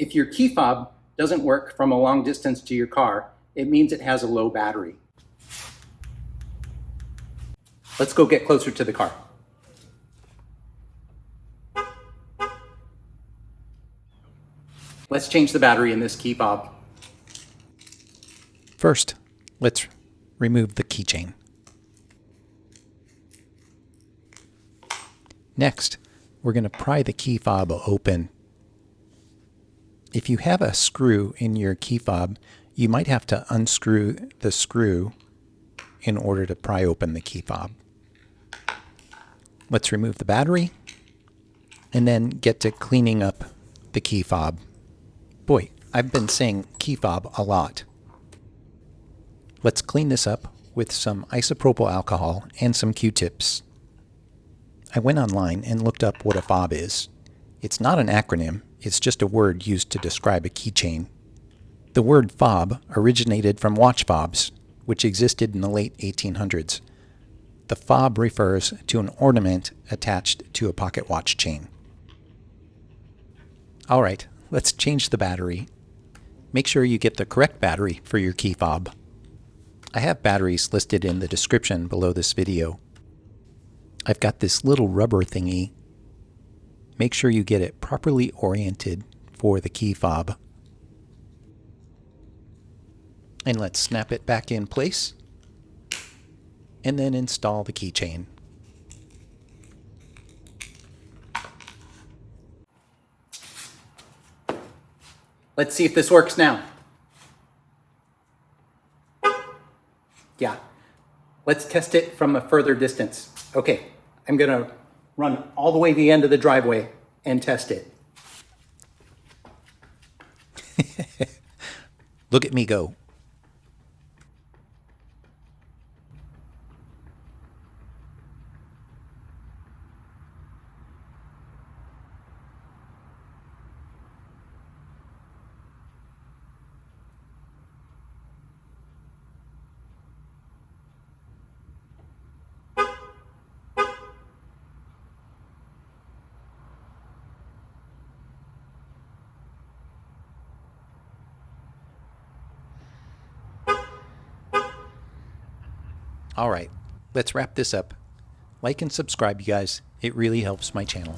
If your key fob doesn't work from a long distance to your car, it means it has a low battery. Let's go get closer to the car. Let's change the battery in this key fob. First, let's remove the keychain. Next, we're going to pry the key fob open. If you have a screw in your key fob, you might have to unscrew the screw in order to pry open the key fob. Let's remove the battery and then get to cleaning up the key fob. Boy, I've been saying key fob a lot. Let's clean this up with some isopropyl alcohol and some Q-tips. I went online and looked up what a fob is. It's not an acronym, it's just a word used to describe a keychain. The word fob originated from watch fobs, which existed in the late 1800s. The fob refers to an ornament attached to a pocket watch chain. All right, let's change the battery. Make sure you get the correct battery for your key fob. I have batteries listed in the description below this video. I've got this little rubber thingy. Make sure you get it properly oriented for the key fob. And let's snap it back in place and then install the keychain. Let's see if this works now. Yeah, let's test it from a further distance. Okay, I'm gonna run all the way to the end of the driveway and test it. Look at me go. All right, let's wrap this up. Like and subscribe, you guys. It really helps my channel.